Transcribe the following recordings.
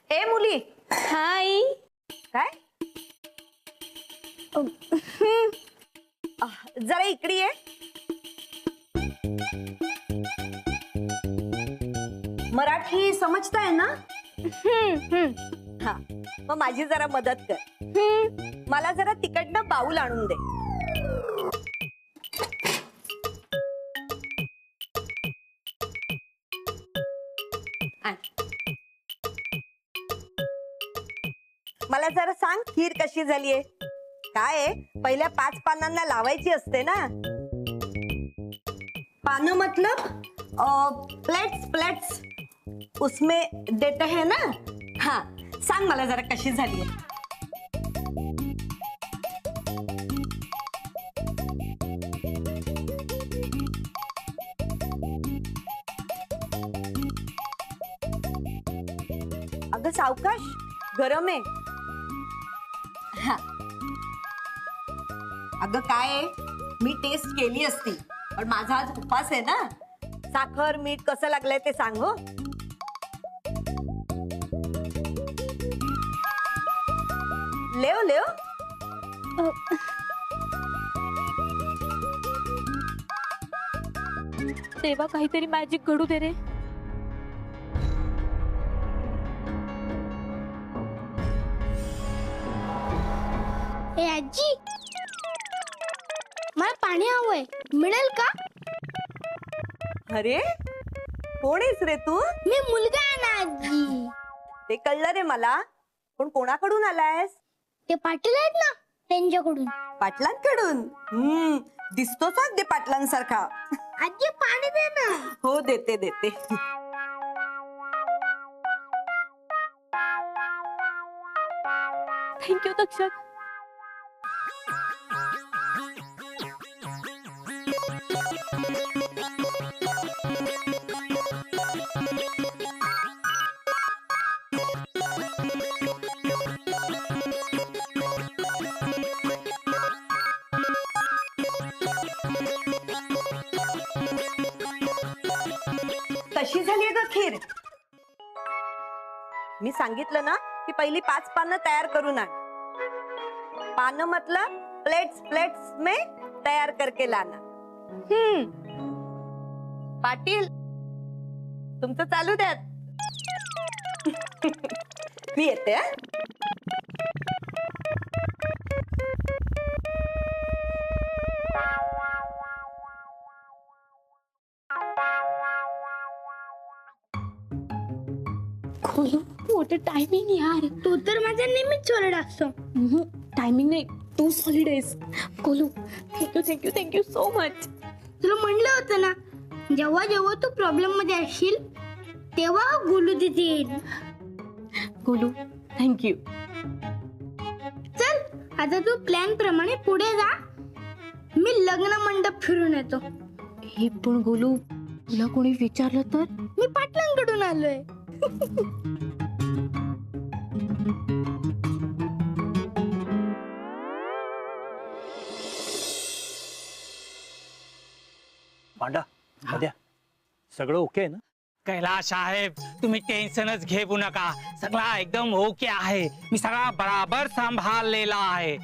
ए मुली, हाय. काय जरा इकडे ये. मराठी समजताय ना? हा, मग माझी जरा मदत कर. मला जरा तिकडनं बाऊल आणून दे. आण. मला जरा सांग, खीर कशी झालीये? काय आहे, पहिल्या 5 पानांना लावायची असते ना. पानं मतलब प्लेट्स प्लेट्स उसमें देते हैं ना. हा, सांग मला जरा कशी झालीये. अगं सावकाश, गरम आहे. हा. अगं काय आहे, मी टेस्ट केली असती, पण माझा आज उपवास आहे ना. साखर मीठ कसं लागलंय ते सांग. हो, लेव लेव. तेव्हा काहीतरी मॅजिक घडू दे रे. ए आजी, मला पाणी हवंय, मिळेल का? अरे कोण आहेस रे तू? मी मुलगा आहे ना आजी. ते कळलं रे मला, पण कोणाकडून आलायस? ते पाटील आहेत ना, त्यांच्याकडून. पाटलांकडून? दिसतोच अगदी पाटलांसारखा. आजी पाणी दे ना. हो, देते देते. थँक्यू तक्षक. कशी झाली ग खीर? मी सांगितलं ना की पहिली 5 पानं तयार करून आण. पानं मतलब प्लेट्स प्लेट्स में तयार करके लाना. पाटील, तुमचं चालू द्यात. मी येते. व्हॉट अ टायमिंग यार. तू तर माझा नेहमीच चोरडा असतो. टायमिंग नाही, तू हॉलिडेज. कोलू, thank you thank you thank you so much. तुला म्हणलं होतं ना, जेव्हा जेव्हा तू प्रॉब्लेम मध्ये असशील तेव्हा गोलू देतील. कोलू, थँक्यू. चल, आता तू प्लॅन प्रमाणे पुढे जा. मी लग्न मंडप फिरून येतो. हे पण गोलू, तुला कोणी विचारलं तर? मी पाटलांकडून आलोय. पांडा, मध्ये सगळं ओके आहे ना? कैलाश साहेब, तुम्ही टेन्शनच घेऊ नका. सगळा एकदम ओके आहे. मी सगळा बराबर सांभाळलेला आहे.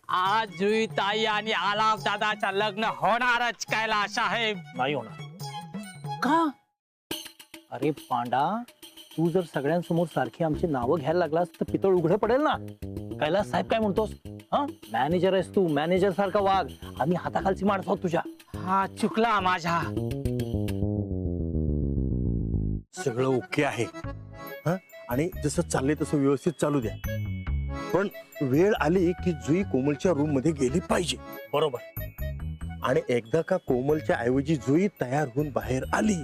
आज जुई ताई आणि आलाप दादाचं लग्न होणारच कैलाश साहेब. नाही होणार. का? अरे पांडा, तू जर सगळ्यांसमोर सारखी आमची नावं घ्यायला लागलास तर पितळ उघडं पडेल ना. कैलास साहेब काय म्हणतोस? हा, मॅनेजर आहेस तू, मॅनेजर सारखा वाग. आम्ही हाताखालची माणसं आहोत तुझ्या. हा चुकला माझा. सगळं ओके आहे. आणि जसं चाललंय तसं व्यवस्थित चालू द्या. पण वेळ आली की जुई कोमलच्या रूम मध्ये गेली पाहिजे. बरोबर. आणि एकदा का कोमलच्या ऐवजी जुई तयार होऊन बाहेर आली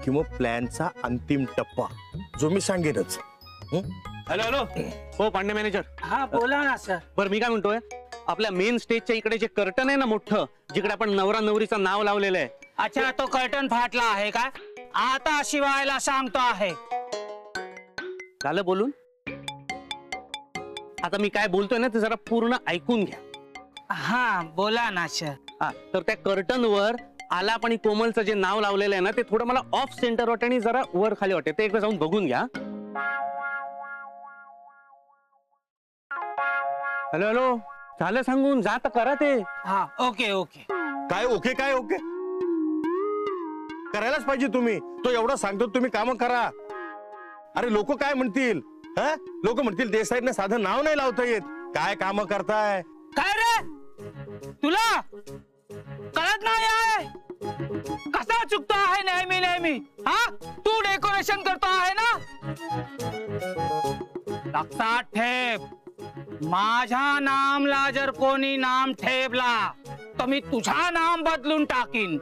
कि मग प्लॅनचा अंतिम टप्पा जो मी सांगेनच. हॅलो हॅलो, हो पांडे मॅनेजर. हा बोला ना सर. बरं, मी काय म्हणतोय, आपल्या मेन स्टेजच्या इकडे जे कर्टन आहे ना मोठं, जिकडे आपण नवरा नवरीचं नाव लावलेलं आहे. अच्छा, तो कर्टन फाटला आहे का? आता शिवायला सांगतो आहे. झालं बोलून? आता मी काय बोलतोय ना ते जरा पूर्ण ऐकून घ्या. हा बोला ना सर. हा, तर त्या कर्टन वर आलाप आणि कोमलचं जे नाव लावलेलं आहे ना ते थोडं मला ऑफ सेंटर वाटतं आणि जरा वर खाली वाटते. ते एकदा जाऊन बघून घ्या. हॅलो हॅलो, झालं सांगून, जा तर करा ते. हा ओके ओके. काय ओके काय ओके, करायलाच पाहिजे तुम्ही. तो एवढा सांगतो तुम्ही काम करा. अरे लोक काय म्हणतील, लोक म्हणतील देसाईंना साधं नाव नाही लावता येत, काय काम करताय. काय रे तुला कळत नाही आहे कसा चुकतो आहे नेहमी नेहमी. हा तू डेकोरेशन करतो आहे ना. लक्षात ठेव, माझ्या नामला जर कोणी नाम ठेवला तर मी तुझा नाम बदलून टाकीन.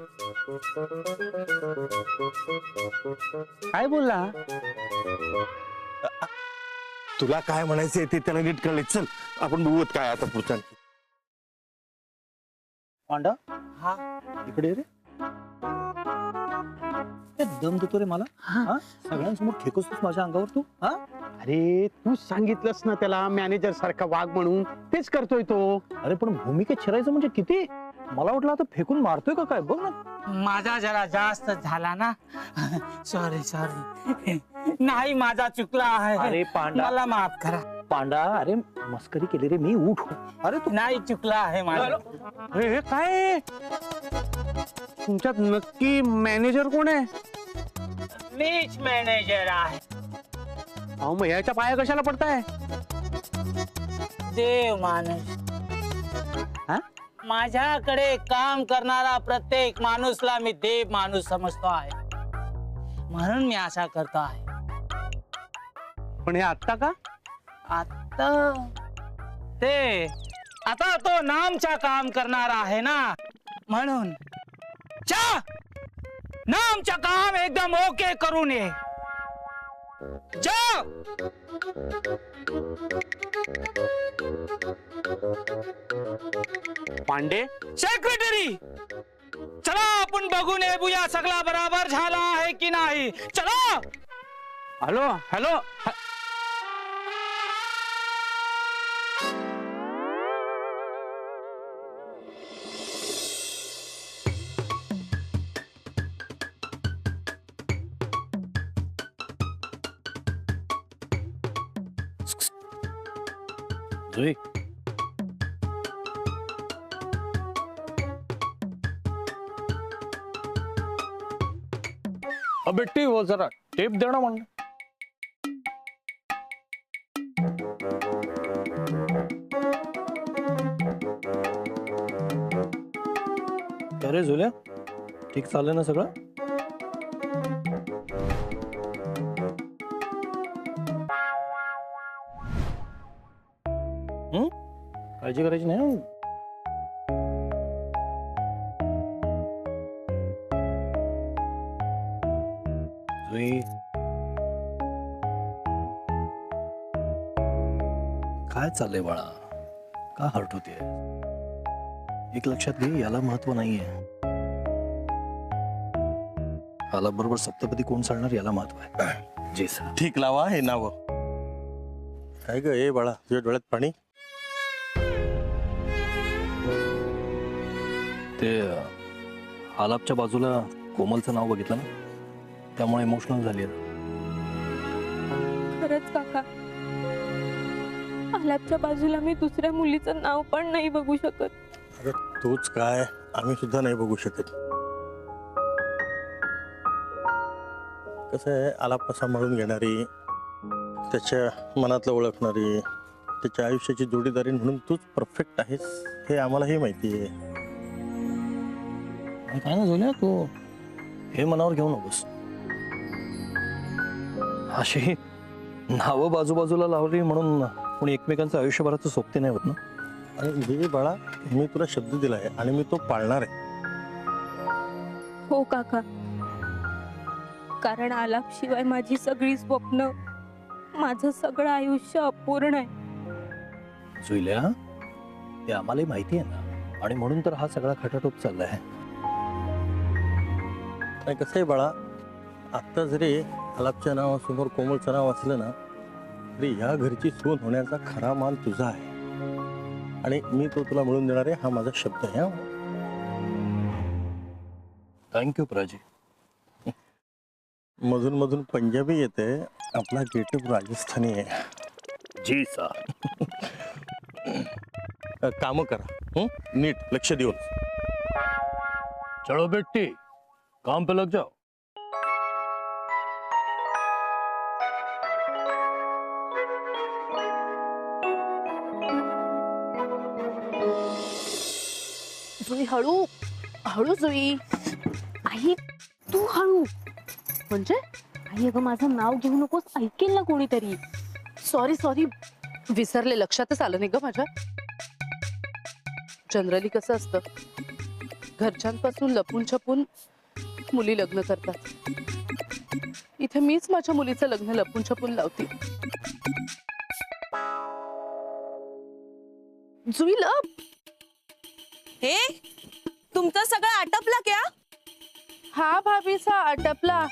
काय बोलला. तुला काय म्हणायचंय ते त्याला नीट कळले. चल आपण बघूत काय आता पुढचा. पांडा हा इकडे ये रे. काय दम देतो रे मला. हा सगळ्यांसमोर खेकतोस माझ्या अंगावर तू. हा अरे तू सांगितलंस ना त्याला मॅनेजर सारखा वाघ म्हणून, तेच करतोय तो. अरे पण भूमिकेत शिरायचं म्हणजे किती. मला वाटलं आता फेकून मारतोय का काय. बघ ना माझा जरा जास्त झाला ना. सॉरी सॉरी, नाही माझा चुकला आहे. अरे पांडा, मला माफ करा. पांडा अरे मस्करी केली रे मी. उठ. अरे तू नाही चुकला आहे माझा. हे काय तुमच्यात नक्की मॅनेजर कोण आहे. मीच मॅनेजर आहे. अहो मग ह्याच्या पाया कशाला पडताय. देव माणूस. हा? माझ्याकडे काम करणारा प्रत्येक माणूसला मी देव माणूस समजतो आहे, म्हणून मी असा करतो आहे. पण हे आत्ता का. आता ते आता तो नामचा काम करणार आहे ना, म्हणून चा नामचा काम एकदम ओके करून ये. जा. पांडे सेक्रेटरी चला आपण बघून येऊया सगळा बराबर झाला आहे की नाही. चला. Hello hello. जुई बेटी वो जरा टेप देना म्हण. अरे झुल्या ठीक चाललंय ना सगळं. काळजी करायची नाही. काय चाललंय बाळा, का हर्ट होते. एक लक्षात घे, याला महत्व नाहीये. याला बरोबर सप्तपदी कोण चालणार याला महत्व आहे. जे सर ठीक लावा हे नाव. काय ग हे बाळा, तुझ्या डोळ्यात पाणी. ते आलापच्या बाजूला कोमलचं नाव बघितलं ना, त्यामुळे इमोशनल झाली. खरंच काका, आलापच्या बाजूला मी दुसऱ्या मुलीचं नाव पण नाही बघू शकत. अरे तूच काय, आम्ही सुद्धा नाही बघू शकत. कसं आहे, आलापला सांभाळून घेणारी, त्याच्या मनातलं ओळखणारी, त्याच्या आयुष्याची जोडीदारी म्हणून तूच परफेक्ट आहेस हे आम्हालाही माहिती आहे. काय ना झोल्या, तू हे मनावर घेऊ नकोस. अशी नावं बाजूबाजूला लावली म्हणून कोणी एकमेकांचं आयुष्यभराचं सोबते नाही होत ना. आणि हे बाळा, मी तुला शब्द दिलाय आणि मी तो पाळणार आहे. हो काका, कारण आलाप शिवाय माझी सगळी स्वप्न, माझं सगळं आयुष्य अपूर्ण आहे. जुईल्या, ते आम्हालाही माहिती आहे ना, आणि म्हणून तर हा सगळा खटाटोप चाललाय. आणि कसं आहे बाळा, आत्ता जरी आलापच्या नावासमोर कोमलचं नाव असलं ना, तरी या घरची सून होण्याचा खरा मान तुझा आहे. आणि मी तो तुला मिळून देणार आहे, हा माझा शब्द आहे. थँक्यू प्राची. मधून मधून पंजाबी येते, आपला गेटअप राजस्थानी आहे. जी सर. काम करा, नीट लक्ष देऊन. चलो बेटी, काम पे लग जाओ. जुई हळू हळू. जुई आई तू हळू. म्हणजे आई अगं माझं नाव घेऊ नकोस, ऐकेल ना कोणीतरी. सॉरी सॉरी, विसरले, लक्षातच आलं नाही ग माझ्या. जनरली कसं असतं, घरच्यांपासून लपून छपून मुली लग्न करतात. इथे मीच माझ्या मुलीचं लग्न लपून छपून लावते. जुई लप. हे तुमचं सगळं आटपला क्या? हा भाभीचा आटपला.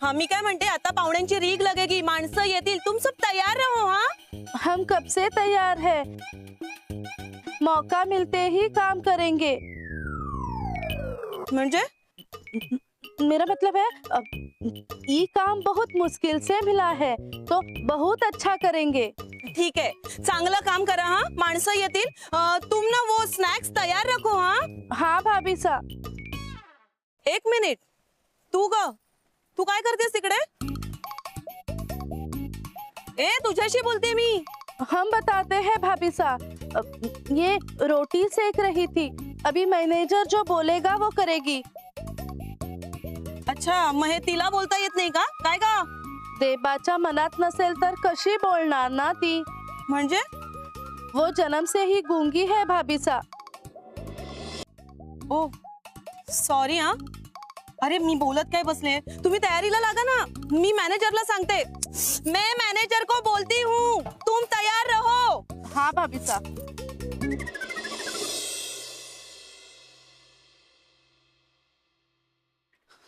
हा मी काय म्हणते, आता पाहुण्यांची रीग लगेगी, माणसं येतील, तुम सब तैयार रहो. हा हम कब से तैयार है, मौका मिलते ही काम करेंगे. म्हणजे मेरा मतलब है ये काम बहुत मुश्किल से मिला है तो बहुत अच्छा करेंगे. ठीक है, चांगलं काम करा. हा माणसं येतील. तुम ना वो स्नॅक्स तयार रखो. हा हाँ भाभी सा. एक मिनिट, तू काय करतेस तिकडे? ए तुझ्याशी बोलते मी. हम बताते हैं भाभी सा. ये रोटी सेक रही थी, अभी मैनेजर जो बोलेगा वो करेगी. अच्छा, मग हे तिला बोलता येत नाही का? काय का? देवाच्या मनात नसेल तर कशी बोलणार ना ती. म्हणजे वो जन्म से ही गूंगी है भाभी सा. ओ सॉरी. हा अरे मी बोलत काय बसले, तुम्ही तयारीला लागा ना. मी मॅनेजरला सांगते. मैं मैनेजर को बोलती हूँ, तुम तैयार रहो. हाँ भाभी सा.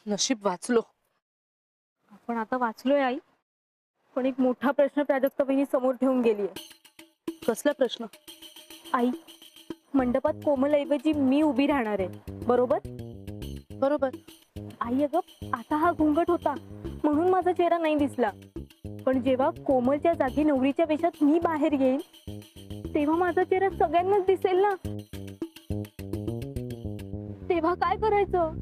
नशीब वाचलो. आपण आता वाचलोय आई, पण एक मोठा प्रश्न प्राजक्ता वहिनी समोर ठेवून गेलीये. कसला प्रश्न? आई, मंडपात कोमलऐवजी मी उभी राहणार आहे, बरोबर? बरोबर. आई अगं, आता हा घुंगट होता म्हणून माझा चेहरा नाही दिसला, पण जेव्हा कोमलच्या जागी नवरीच्या वेशात मी बाहेर येईन तेव्हा माझा चेहरा सगळ्यांनाच दिसेल ना. तेव्हा काय करायचं?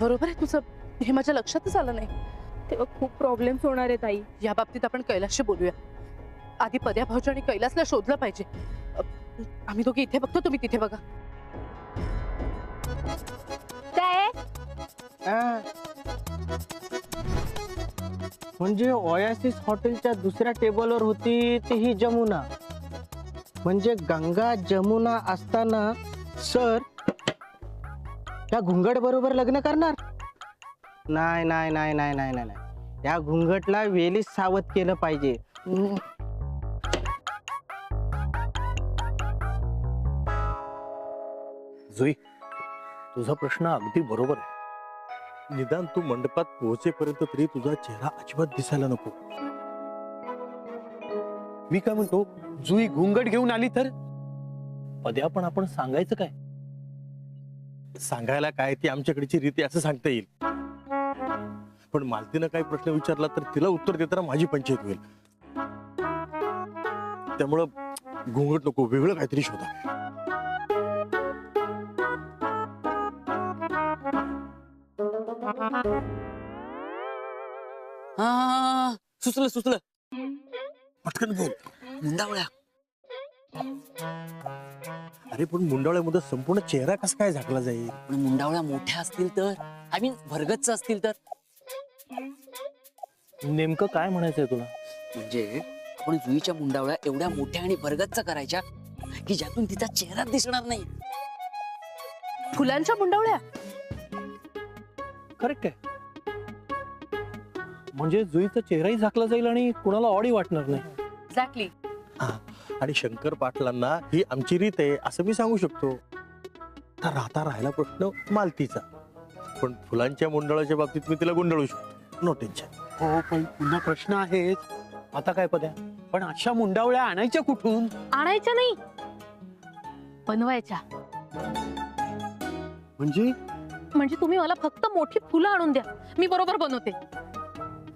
बरोबर आहे तुझं, हे माझ्या लक्षातच आलं नाही. तेव्हा खूप प्रॉब्लेम्स होणार आहेत आई. या बाबतीत आपण कैलासशी बोलूया. आधी पद्या भाऊजी आणि कैलासला शोधलं पाहिजे. आम्ही दोघे इथे बघतो, तुम्ही तिथे बघा. काय? म्हणजे ओयासिस हॉटेलच्या दुसऱ्या टेबलवर होती ती ही जमुना. म्हणजे गंगा जमुना असताना सर त्या घुंगट बरोबर लग्न करणार? नाही नाही नाही नाही नाही नाही नाही, त्या घुंगटला वेलीस सावध केलं पाहिजे. जुई, तुझा प्रश्न अगदी बरोबर आहे. निदान तू मंडपात पोहोचेपर्यंत तरी तुझा चेहरा अजिबात दिसायला नको. मी काय म्हणतो, जुई घुंगट घेऊन आली तर? पद्या, पण आपण सांगायचं काय? सांगायला काय, ती आमच्याकडची रीती असं सांगता येईल. पण मालतीनं काही प्रश्न विचारला तर तिला उत्तर देताना माझी पंचायत होईल. त्यामुळं घुंगट नको, वेगळं काहीतरी शोधा. हा सुचलं. पटकन बोल. मुंडावळ्या. अरे पण मुंडावळ्यामध्ये संपूर्ण चेहरा कसा काय झाकला जाईल? पण मुंडावळ्या मोठ्या असतील तर, आय मीन भरगच्च असतील तर. नेमकं काय म्हणायचंय तुला? म्हणजे आपण जुईच्या मुंडावळ्या एवढ्या मोठ्या आणि भरगच्च करायच्या की ज्यातून तिचा चेहरा दिसणार नाही. फुलांच्या मुंडावळ्या? करेक्ट आहे. म्हणजे जुईचा चेहराही झाकला जाईल आणि कुणाला ऑडी वाटणार नाही. एक्झॅक्टली. आणि शंकर पाटलांना ही आमची रीत आहे असं मी सांगू शकतो. तर राहिला प्रश्न मालतीचा. पण फुलांच्या मुंडाळ्याच्या बाबतीत मी तिला गुंडाळू शकतो, नो टेन्शन. हो, पण पुन्हा प्रश्न आहेच. आता काय पद्या? पण अशा मुंडावळ्या आणायच्या कुठून? आणायच्या नाही, बनवायच्या. म्हणजे म्हणजे तुम्ही मला फक्त मोठी फुलं आणून द्या, मी बरोबर बनवते.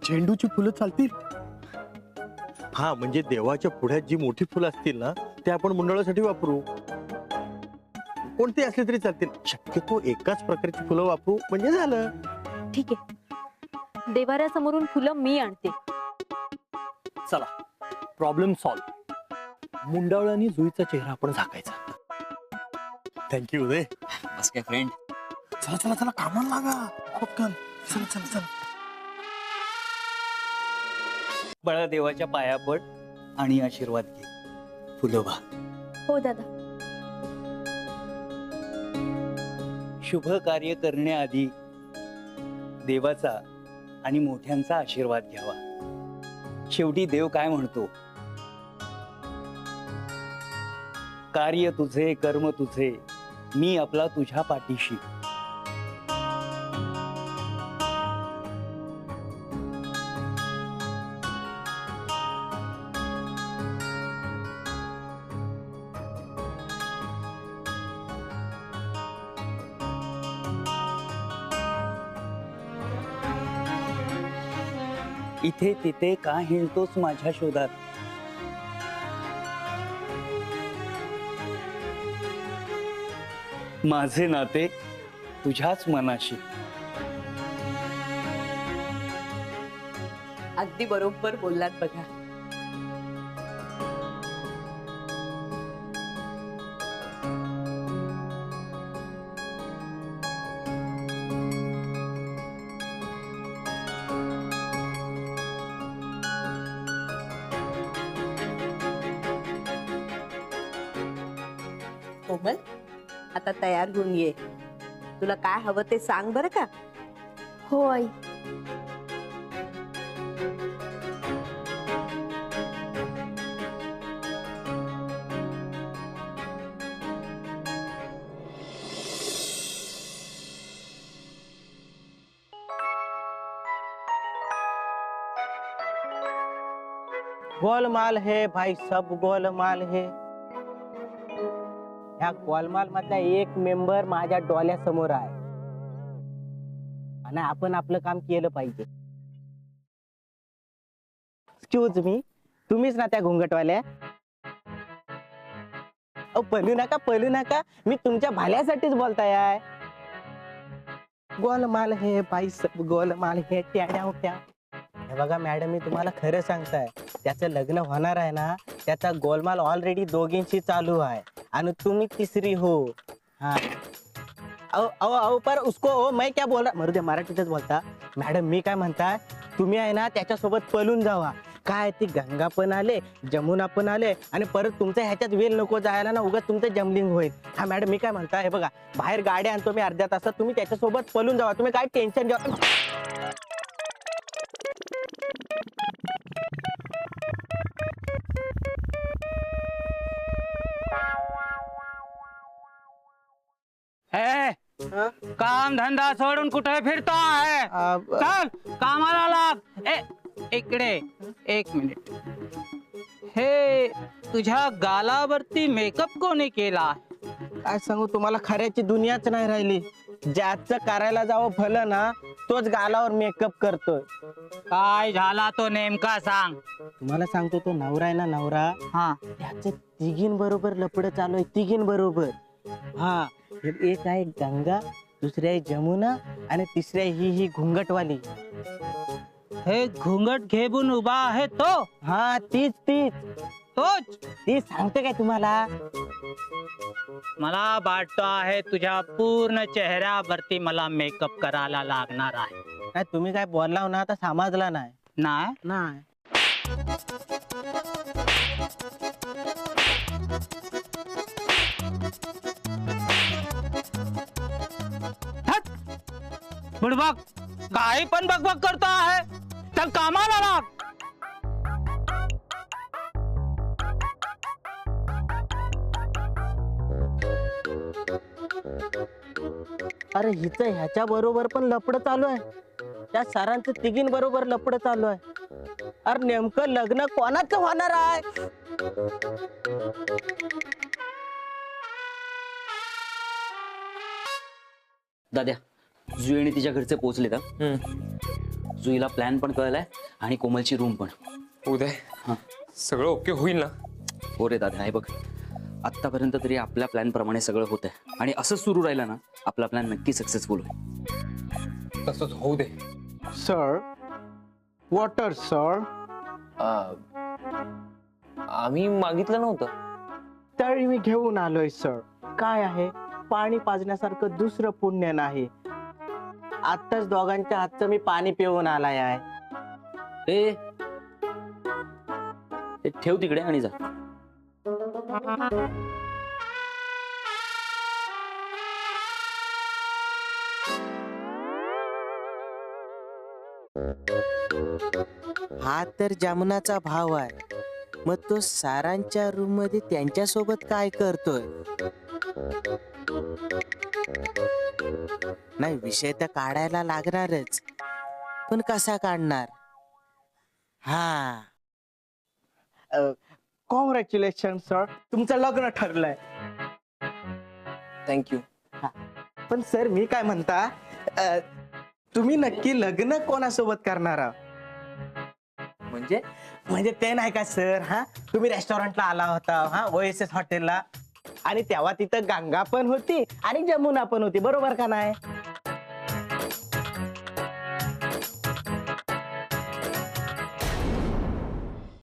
झेंडूची फुलं चालतील? हा, म्हणजे देवाच्या पुढ्यात जी मोठी फुलं असतील ना, ते आपण मंडळासाठी वापरू. कोणती असली तरी चालतील, शक्यतो एकाच प्रकारची फुलं वापरू म्हणजे झालं. ठीक आहे, देवाऱ्यासमोरून फुलं मी आणते. चला, प्रॉब्लेम सॉल्व. मुंडावळ्यानी जुईचा चेहरा आपण झाकायचा. थँक्यू उदय. बस काय फ्रेंड. चला चला चला, कामाला लागा पटकन. चला चला चला. बळा देवाच्या पाया पड आणि आशीर्वाद घे. फुलोबा, हो दादा. शुभ कार्य करण्याआधी देवाचा आणि मोठ्यांचा आशीर्वाद घ्यावा. शेवटी देव काय म्हणतो, कार्य तुझे कर्म तुझे, मी आपला तुझ्या पाठीशी. इथे तिथे का हिंडतोस माझ्या शोधात. माझे नाते तुझ्याच मनाशी. अगदी बरोबर बोललात बघा. कोमल, आता तयार होऊन ये. तुला काय हवं ते सांग बरं का. हो आई. गोलमाल है भाई, सब गोलमाल है. ह्या गोलमाल मधला एक मेंबर माझ्या डोळ्यासमोर आहे आणि आपण आपलं काम केलं पाहिजे. एक्सक्यूज मी, तुम्हीच ना त्या घुंगटवाल्या? पळू नका पळू नका, मी तुमच्या भाल्यासाठीच बोलताय. गोलमाल है भाई, सब गोलमाल है. त्या हे बघा मॅडम, मी तुम्हाला खरं सांगताय, त्याचं लग्न होणार आहे ना, त्याचा गोलमाल ऑलरेडी दोघींशी चालू आहे आणि तुम्ही तिसरी हो. हाँ पर उसको मैं क्या बोल रहा, मरू दे, मराठीतच बोलता. मॅडम मी काय म्हणताय, तुम्ही आहे ना त्याच्यासोबत पळून जावा. काय ती गंगा पण आले, जमुना पण आले आणि परत तुमच्या ह्याच्यात वेळ नको जायला ना, उगाच तुमचं जमलिंग होईल. हा मॅडम मी काय म्हणताय, हे बघा बाहेर गाड्या आणतो मी अर्ध्या तासात, तुम्ही त्याच्यासोबत पळून जावा. तुम्ही काय टेन्शन घ्या. काम धंदा सोडून कुठे फिरतो आहे. चल कामाला लाग. इकडे एक मिनिट. हे तुझ्या गालावरती मेकअप कोणी केला? काय सांगू तुम्हाला, खऱ्याची दुनियाच नाही राहिली. ज्याचं करायला जावं भलं ना, तोच गालावर मेकअप करतोय. काय झाला तो नेमका सांग. तुम्हाला सांगतो, तो नवरा आहे ना, नवरा, हा, त्याचं तिघीन बरोबर लपड चालू आहे. तिघीन बरोबर. हा, एक आहे गंगा, दुसरी आहे जमुना आणि तिसरी आहे ही घुंगटवाली. हे घुंगट घेऊन उभा आहे तो? हा, तीच तीच तोच. ती सांगते काय तुम्हाला. मला वाटतो आहे तुझ्या पूर्ण चेहऱ्यावरती मला मेकअप करायला लागणार आहे. काय तुम्ही काय बोलला ना, तर समजला नाही. नाही नाही. बुडबक, काही पण बकबक करतो आहे. चल कामाला लाग. अरे हिचं ह्याच्या बरोबर पण लपड चालू आहे, त्या सरांचं तिघीन बरोबर लपड चालू आहे. अरे नेमकं लग्न कोणाचं होणार आहे? दाद्या, जुई आणि तिच्या घरचे पोहोचले का? जुईला प्लॅन पण कळलाय आणि कोमलची रूम पण. उदय हा. सगळं ओके होईल ना? हो रे दादा, आहे बघ, आतापर्यंत तरी आपल्या प्लॅन प्रमाणे सगळं होत आहे आणि असं सुरू राहिलं ना आपला प्लॅन नक्की सक्सेसफुल होईल. तसंच होऊ दे. Sir, water sir. आम्ही मागितलं नव्हतं. तरी मी घेऊन आलोय सर. काय आहे, पाणी पाजण्यासारखं दुसरं पुण्य नाही. आताच दोघांच्या हातचं मी पाणी पिऊन आलाय आहे. ए, ते ठेव तिकडे आणि जा. हा तर जमुनाचा भाव आहे, मग तो सारांच्या रूम मध्ये त्यांच्या सोबत काय करतोय? नाही, विषय तर काढायला लागणारच, पण कसा काढणार? हा, कॉंग्रॅच्युलेशन सर, तुमचं लग्न ठरलंय. थँक्यू. पण सर मी काय म्हणता, तुम्ही नक्की लग्न कोणासोबत करणार आहात? म्हणजे ते नाही का सर, हा तुम्ही रेस्टॉरंटला आला होता, हा ओएसएस हॉटेलला, आणि तेव्हा तिथं गंगा पण होती आणि जमुना पण होती, बरोबर का नाही?